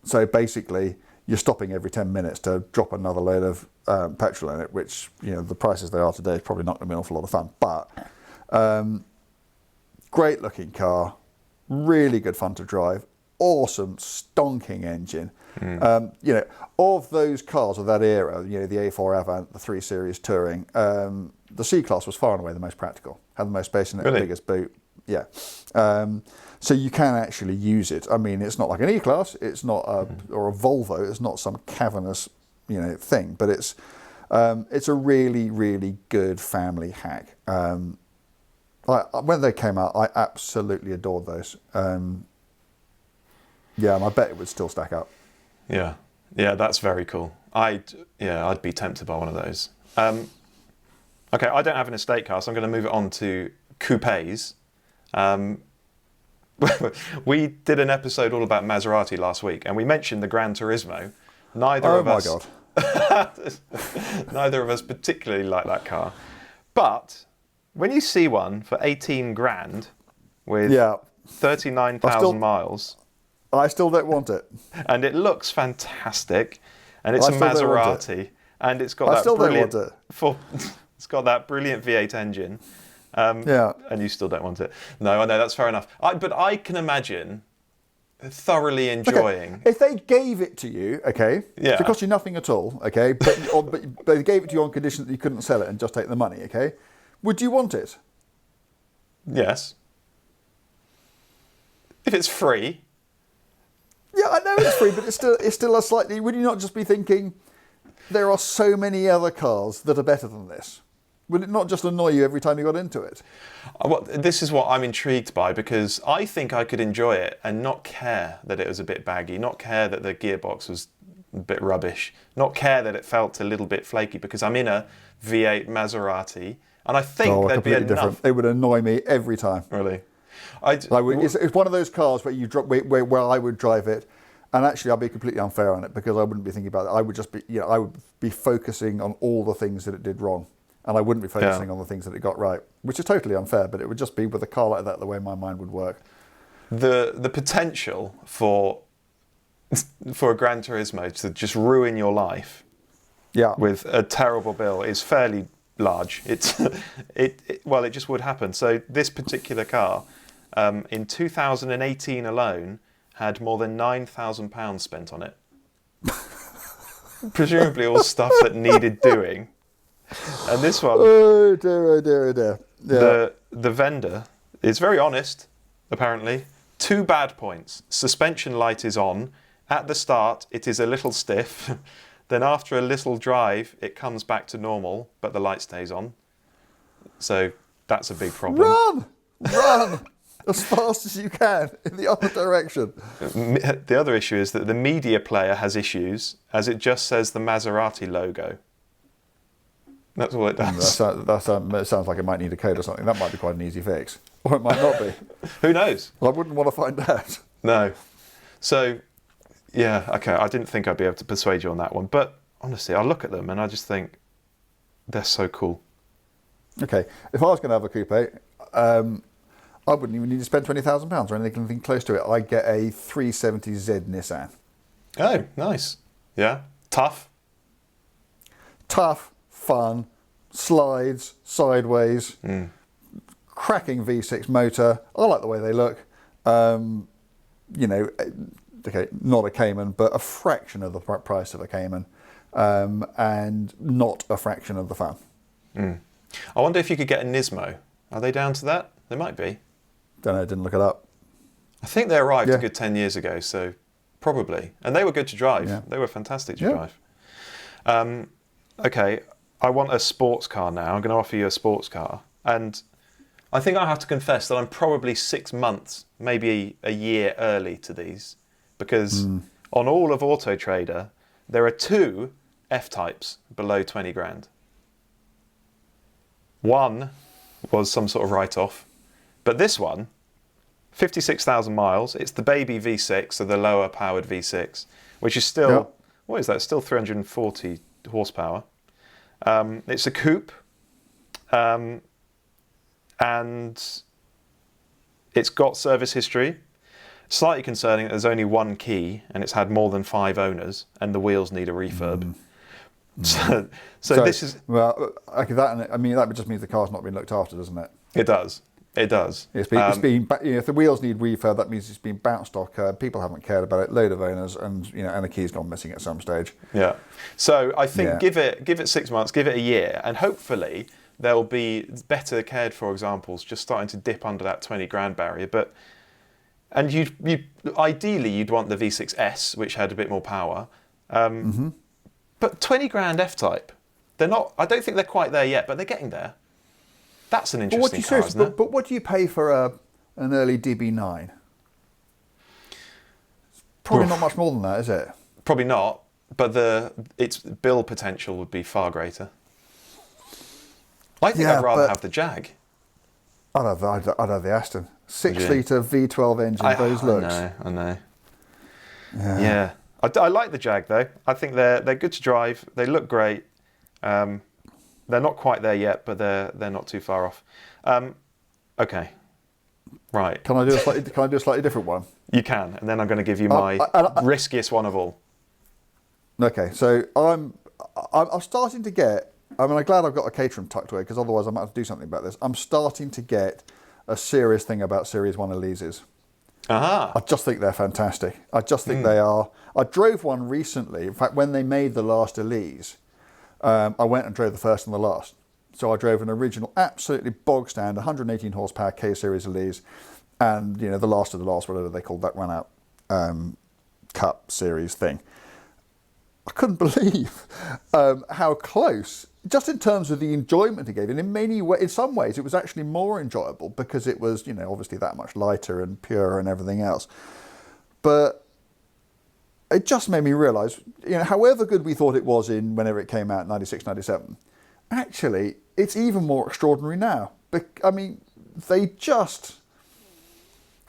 B: So basically, you're stopping every 10 minutes to drop another load of petrol in it, which, the prices they are today is probably not going to be an awful lot of fun. But great looking car, really good fun to drive, awesome stonking engine. Of those cars of that era, the A4 Avant, the 3 Series Touring, the C-Class was far and away the most practical, had the most space in it,
A: Really?
B: the biggest boot. Yeah. So you can actually use it. I mean, it's not like an E-Class, it's not or a Volvo, it's not some cavernous, thing, but it's a really, really good family hack. When they came out, I absolutely adored those. And I bet it would still stack up.
A: Yeah, that's very cool. I'd be tempted by one of those. Okay, I don't have an estate car, so I'm going to move it on to coupes. We did an episode all about Maserati last week, and we mentioned the Gran Turismo. Neither of us particularly like that car. But when you see one for 18 grand with 39,000 miles,
B: I still don't want it.
A: And it looks fantastic, and it's a Maserati, and it's got it's got that brilliant V8 engine. And you still don't want it. No, I know, that's fair enough. But I can imagine thoroughly enjoying.
B: Okay. If they gave it to you, it cost you nothing at all, but they gave it to you on condition that you couldn't sell it and just take the money, would you want it?
A: Yes. If it's free.
B: Yeah, I know it's free, but it's still a slightly. Would you not just be thinking, there are so many other cars that are better than this? Would it not just annoy you every time you got into it?
A: This is what I'm intrigued by, because I think I could enjoy it and not care that it was a bit baggy, not care that the gearbox was a bit rubbish, not care that it felt a little bit flaky, because I'm in a V8 Maserati, and I think there'd be enough. Different.
B: It would annoy me every time.
A: Really?
B: It's one of those cars where where I would drive it, and actually I'd be completely unfair on it, because I wouldn't be thinking about it. I would just be, I would be focusing on all the things that it did wrong, and I wouldn't be focusing on the things that it got right, which is totally unfair. But it would just be with a car like that the way my mind would work.
A: The potential for a Gran Turismo to just ruin your life, with a terrible bill is fairly large. It just would happen. So this particular car, in 2018 alone, had more than £9,000 spent on it. Presumably all stuff that needed doing. And this one,
B: oh dear. Yeah.
A: The vendor is very honest, apparently. 2 bad points. Suspension light is on. At the start, it is a little stiff. Then after a little drive, it comes back to normal, but the light stays on. So that's a big problem.
B: Run! as fast as you can in the other direction.
A: The other issue is that the media player has issues as it just says the Maserati logo. That's all it does.
B: It sounds like it might need a code or something. That might be quite an easy fix. Or it might not be.
A: Who knows?
B: Well, I wouldn't want to find out.
A: No. So, yeah, okay, I didn't think I'd be able to persuade you on that one. But honestly, I look at them and I just think they're so cool.
B: Okay, if I was going to have a coupe, I wouldn't even need to spend £20,000 or anything close to it. I'd get a 370Z Nissan.
A: Oh, nice. Yeah. Tough.
B: Tough, fun, slides, sideways, cracking V6 motor. I like the way they look. You know, okay, not a Cayman, but a fraction of the price of a Cayman, and not a fraction of the fun.
A: I wonder if you could get a Nismo. Are they down to that? They might be.
B: Don't know, didn't look it up.
A: I think they arrived a good 10 years ago, so probably. And they were good to drive. Yeah. They were fantastic to drive. Okay, I want a sports car now. I'm going to offer you a sports car. And I think I have to confess that I'm probably 6 months, maybe a year early to these. Because on all of Auto Trader, there are 2 F-types below 20 grand. One was some sort of write-off. But this one, 56,000 miles. It's the baby V6, so the lower powered V6, which is still, what is that? Still 340 horsepower. It's a coupe. And it's got service history. Slightly concerning that there's only one key and it's had more than 5 owners and the wheels need a refurb. So this is...
B: Well, okay, that just means the car's not been looked after, doesn't it?
A: It does. It does.
B: It's been if the wheels need refurb, that means it's been bounced off curb. People haven't cared about it. Load of owners, and the key's gone missing at some stage.
A: Yeah. So I think give it 6 months, give it a year, and hopefully there'll be better cared for examples just starting to dip under that 20 grand barrier. And you ideally you'd want the V6S, which had a bit more power. But 20 grand F-Type, they're not. I don't think they're quite there yet, but they're getting there. That's an interesting car, isn't it?
B: But what do you pay for an early DB9? Probably not much more than that, is it?
A: Probably not, but its bill potential would be far greater. I think I'd rather have the Jag.
B: I'd have the Aston. 6-litre V12 engine, those looks.
A: I know. Yeah. I like the Jag though. I think they're good to drive. They look great. They're not quite there yet, but they're not too far off. Okay, right.
B: Can I do a slightly different one?
A: You can, and then I'm going to give you my riskiest one of all.
B: Okay, so I'm starting to get. I'm glad I've got a Caterham tucked away because otherwise I might have to do something about this. I'm starting to get a serious thing about Series 1 Elises.
A: Aha.
B: I just think they're fantastic. I just think they are. I drove one recently. In fact, when they made the last Elise, I went and drove the first and the last. So I drove an original, absolutely bog stand, 118 horsepower K-Series Elise, and the last of the last, whatever they called that run out Cup Series thing. I couldn't believe how close, just in terms of the enjoyment it gave. And in some ways, it was actually more enjoyable because it was, obviously that much lighter and purer and everything else. But it just made me realise, however good we thought it was in whenever it came out, 96, 97, actually, it's even more extraordinary now. I mean, they just...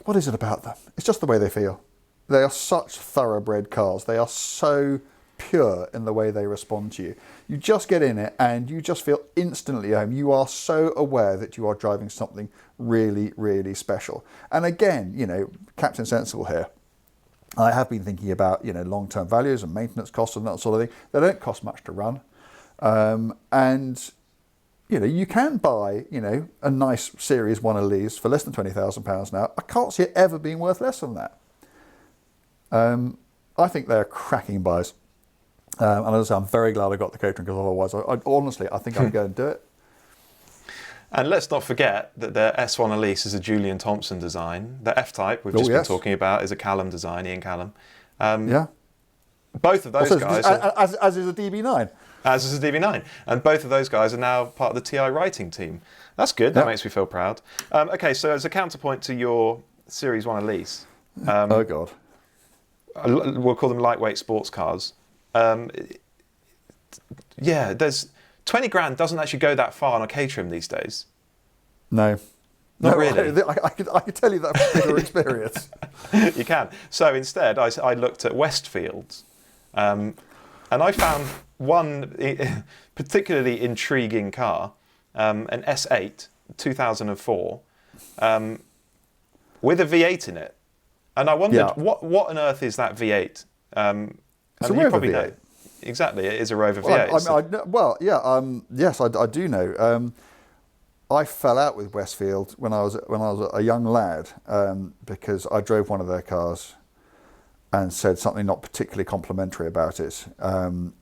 B: What is it about them? It's just the way they feel. They are such thoroughbred cars. They are so pure in the way they respond to you. You just get in it and you just feel instantly home. You are so aware that you are driving something really, really special. And again, Captain Sensible here. I have been thinking about, long-term values and maintenance costs and that sort of thing. They don't cost much to run. And, you can buy, a nice Series 1 Elise for less than £20,000 now. I can't see it ever being worth less than that. I think they're cracking buys. And as I say, I'm very glad I got the Caterham because otherwise, I think I'd go and do it.
A: And let's not forget that their S1 Elise is a Julian Thompson design. The F-Type we've just been talking about is a Callum design, Ian Callum. Both of those guys...
B: As is a DB9.
A: as is the DB9. And both of those guys are now part of the TI writing team. That's good. That makes me feel proud. Okay, so as a counterpoint to your Series 1 Elise...
B: oh, God.
A: We'll call them lightweight sports cars. There's 20 grand doesn't actually go that far on a Caterham these days.
B: No.
A: Not really.
B: I could tell you that from bitter experience.
A: You can. So instead, I looked at Westfields, and I found one particularly intriguing car, an S8 2004, with a V8 in it. And I wondered, what on earth is that V8?
B: It's a Rover V8.
A: Know. Exactly, it is a Rover V8.
B: Yes, I do know. I fell out with Westfield when I was a young lad because I drove one of their cars and said something not particularly complimentary about it. And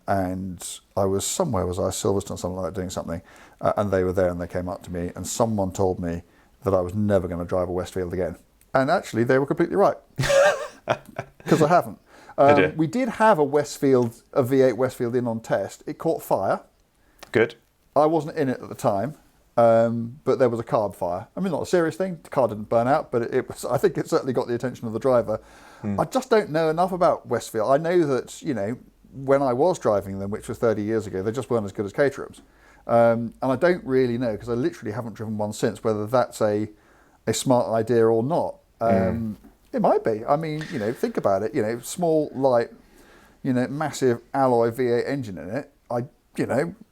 B: I was Silverstone, something like that, doing something, and they were there and they came up to me and someone told me that I was never going to drive a Westfield again. And actually, they were completely right because I haven't. We did have a V8 Westfield in on test. It caught fire.
A: Good.
B: I wasn't in it at the time. But there was a carb fire. I mean, not a serious thing. The car didn't burn out, but it was. I think it certainly got the attention of the driver. I just don't know enough about Westfield. I know that, when I was driving them, which was 30 years ago, they just weren't as good as Caterhams. And I don't really know, because I literally haven't driven one since, whether that's a smart idea or not. It might be. I mean, think about it. Small, light, massive alloy V8 engine in it.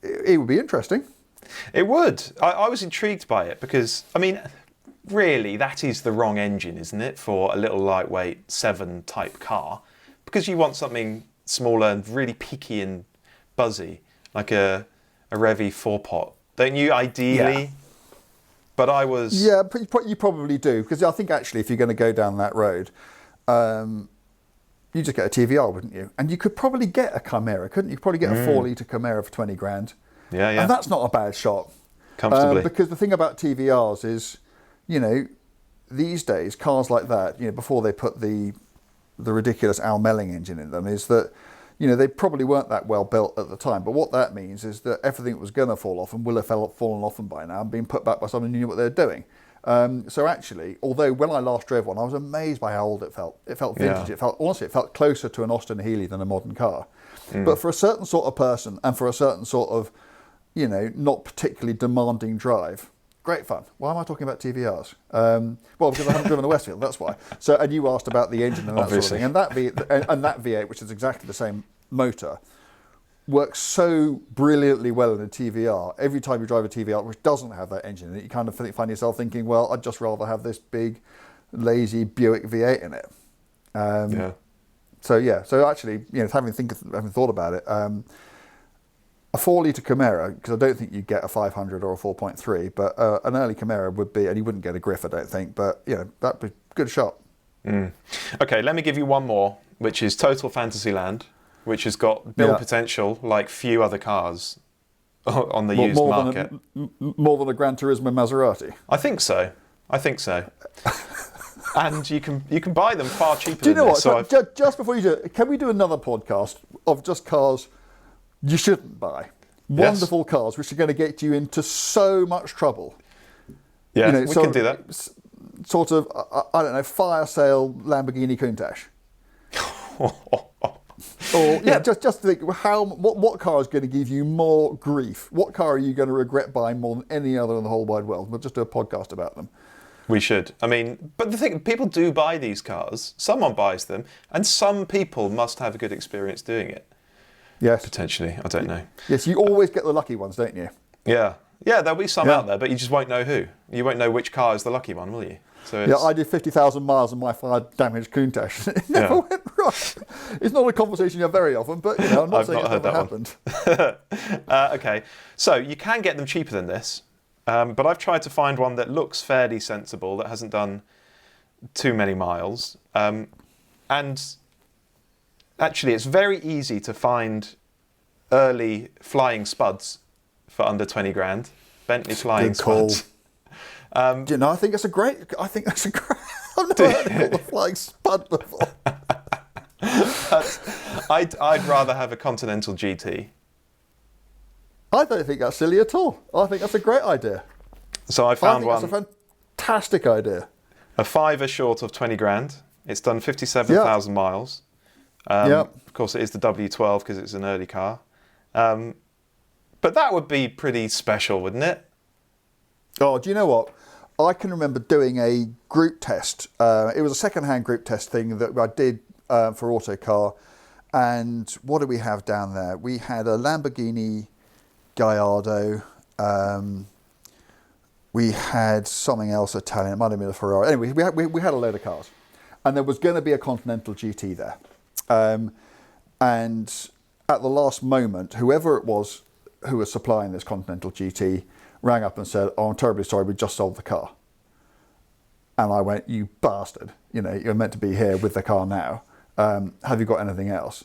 B: It would be interesting.
A: It would. I was intrigued by it because, I mean, really, that is the wrong engine, isn't it, for a little lightweight 7 type car? Because you want something smaller and really peaky and buzzy, like a Revy 4-pot. Don't you, ideally?
B: Yeah.
A: But I was...
B: Yeah, you probably do, because I think actually if you're going to go down that road, you just get a TVR, wouldn't you? And you could probably get a Chimera, couldn't you? You could probably get a 4-litre Chimera for 20 grand.
A: Yeah.
B: And that's not a bad shot.
A: Comfortably.
B: Because the thing about TVRs is, these days, cars like that, before they put the ridiculous Al Melling engine in them, is that, they probably weren't that well built at the time. But what that means is that everything was going to fall off and will have fallen off them by now and been put back by someone who knew what they were doing. So actually, although when I last drove one, I was amazed by how old it felt. It felt vintage.
A: Yeah.
B: It felt closer to an Austin Healey than a modern car. But for a certain sort of person and for a certain sort of, not particularly demanding drive, great fun. Why am I talking about TVRs? Well, because I haven't driven a Westfield, that's why. So, and you asked about the engine and that
A: Obviously.
B: sort of thing. And that V8, which is exactly the same motor, works so brilliantly well in a TVR. Every time you drive a TVR which doesn't have that engine in it, you kind of find yourself thinking, well, I'd just rather have this big, lazy Buick V8 in it. So actually, having thought about it, a 4-litre Chimera, because I don't think you'd get a 500 or a 4.3, but an early Chimera would be, and you wouldn't get a Griff, I don't think, but that'd be a good shot.
A: Okay, let me give you one more, which is Total Fantasyland, which has got build potential like few other cars on the used market.
B: More than a Gran Turismo Maserati?
A: I think so. And you can buy them far cheaper
B: Do you know
A: than
B: what?
A: this.
B: So just before you do it, can we do another podcast of just cars you shouldn't buy? Wonderful cars which are going to get you into so much trouble.
A: Yeah, we can do that.
B: Sort of, I don't know, fire sale Lamborghini Countach. Or just think what car is going to give you more grief? What car are you going to regret buying more than any other in the whole wide world? We'll just do a podcast about them.
A: We should. I mean, but the thing, people do buy these cars. Someone buys them, and some people must have a good experience doing it.
B: Yes.
A: Potentially. I don't know.
B: Yes, you always get the lucky ones, don't you?
A: Yeah. Yeah, there'll be some out there, but you just won't know who. You won't know which car is the lucky one, will you? So
B: I did 50,000 miles on my fire-damaged Countach. It never went right. It's not a conversation you have very often, but I'm not saying it's never happened.
A: Okay, so you can get them cheaper than this, but I've tried to find one that looks fairly sensible, that hasn't done too many miles. And actually, it's very easy to find early flying spuds for under 20 grand. Bentley flying spuds.
B: I think that's a great. I've never heard of a flying spud before.
A: I'd rather have a Continental GT.
B: I don't think that's silly at all. I think that's a great idea.
A: So I found one.
B: That's a fantastic idea.
A: A fiver short of 20 grand. It's done 57,000 miles. Of course, it is the W12 because it's an early car. But that would be pretty special, wouldn't it?
B: Oh, do you know what? I can remember doing a group test. It was a second-hand group test thing that I did for Autocar. And what did we have down there? We had a Lamborghini Gallardo. We had something else Italian. It might have been a Ferrari. Anyway, we had a load of cars. And there was going to be a Continental GT there. And at the last moment, whoever it was who was supplying this Continental GT rang up and said, "Oh, I'm terribly sorry, we just sold the car." And I went, "You bastard, you're meant to be here with the car now. Have you got anything else?"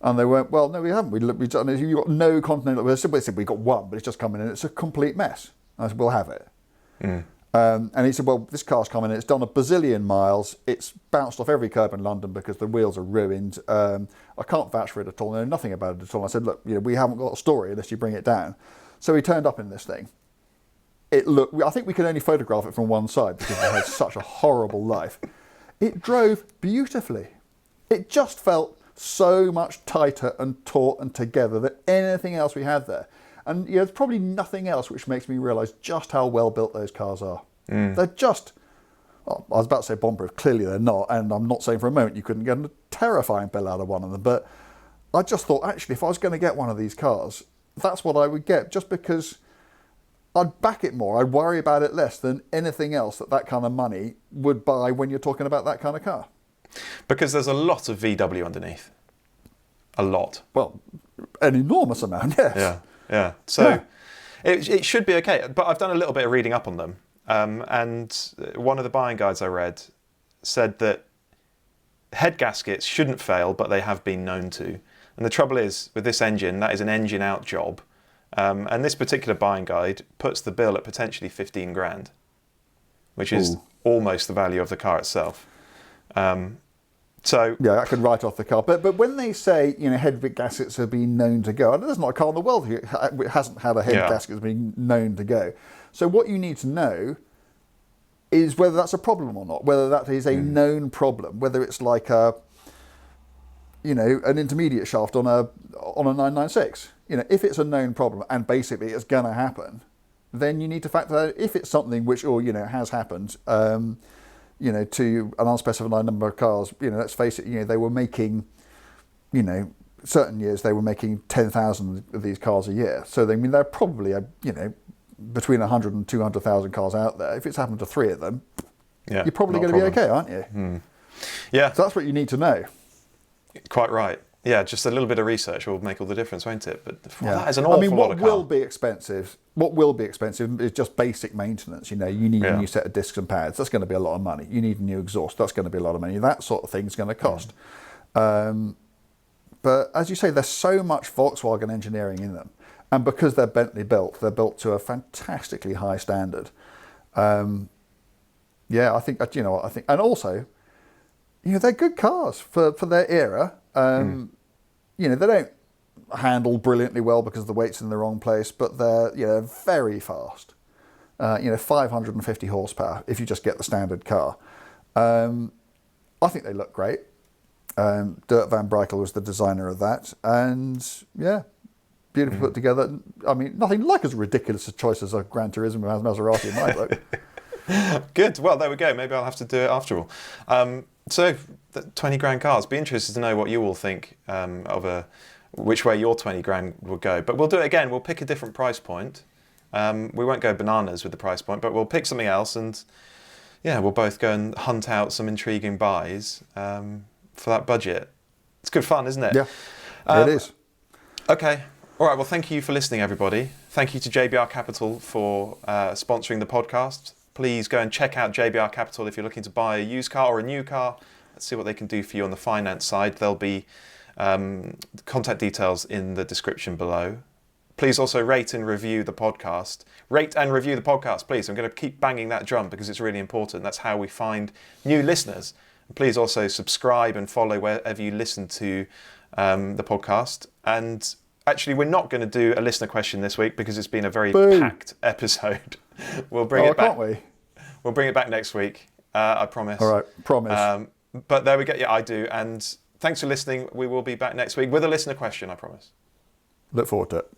B: And they went, "Well, no, we haven't. You've got no Continental." They said, "We got one, but it's just coming in. It's a complete mess." I said, "We'll have it." And he said, "Well, this car's coming in. It's done a bazillion miles. It's bounced off every curb in London because the wheels are ruined. I can't vouch for it at all. I know nothing about it at all." I said, "Look, we haven't got a story unless you bring it down." So he turned up in this thing. I think we could only photograph it from one side because it had such a horrible life. It drove beautifully. It just felt so much tighter and taut and together than anything else we had there. And there's probably nothing else which makes me realise just how well built those cars are. They're just, I was about to say bomb-proof, clearly they're not, and I'm not saying for a moment you couldn't get a terrifying bill out of one of them, but I just thought, actually, if I was going to get one of these cars, that's what I would get, just because I'd back it more, I'd worry about it less than anything else that kind of money would buy when you're talking about that kind of car.
A: Because there's a lot of VW underneath. A lot.
B: Well, an enormous amount, yes.
A: Yeah. So it should be okay. But I've done a little bit of reading up on them. And one of the buying guides I read said that head gaskets shouldn't fail, but they have been known to. And the trouble is, with this engine, that is an engine out job. And this particular buying guide puts the bill at potentially 15 grand, which is almost the value of the car itself. So
B: yeah, that could write off the car. But when they say head gaskets have been known to go, there's not a car in the world who hasn't had a head gasket that's been known to go. So what you need to know is whether that's a problem or not, whether that is a known problem, whether it's like an intermediate shaft on a 996. If it's a known problem and basically it's going to happen, then you need to factor out if it's something which has happened. To an unspecified number of cars, let's face it, they were making, certain years they were making 10,000 of these cars a year. So, there are probably, between 100 and 200,000 cars out there. If it's happened to 3 of them, you're probably going to be okay, aren't you?
A: Yeah.
B: So that's what you need to know.
A: Quite right. Yeah, just a little bit of research will make all the difference, won't it? But that is an awful lot of car.
B: What will be expensive is just basic maintenance. You need a new set of discs and pads. That's going to be a lot of money. You need a new exhaust. That's going to be a lot of money. That sort of thing is going to cost. But as you say, there's so much Volkswagen engineering in them. And because they're Bentley built, they're built to a fantastically high standard. I think, and also, they're good cars for their era. They don't handle brilliantly well because the weight's in the wrong place, but they're very fast. 550 horsepower if you just get the standard car. I think they look great. Dirk van Breikel was the designer of that, and beautifully put together. I mean, nothing like as ridiculous a choice as a Gran Turismo as Maserati in my book.
A: Good. Well, there we go. Maybe I'll have to do it after all. So, 20 grand cars. Be interested to know what you all think of which way your 20 grand will go. But we'll do it again. We'll pick a different price point. We won't go bananas with the price point, but we'll pick something else, and we'll both go and hunt out some intriguing buys for that budget. It's good fun, isn't it?
B: Yeah, it is.
A: Okay. All right. Well, thank you for listening, everybody. Thank you to JBR Capital for sponsoring the podcast. Please go and check out JBR Capital if you're looking to buy a used car or a new car. Let's see what they can do for you on the finance side. There'll be contact details in the description below. Please also rate and review the podcast. Rate and review the podcast, please. I'm going to keep banging that drum because it's really important. That's how we find new listeners. And please also subscribe and follow wherever you listen to the podcast. And Actually, we're not going to do a listener question this week because it's been a very
B: Boo.
A: packed episode. We'll bring it back.
B: Can't we?
A: We'll bring it back next week. I promise.
B: All right, promise.
A: But there we go. Yeah, I do. And thanks for listening. We will be back next week with a listener question, I promise.
B: Look forward to it.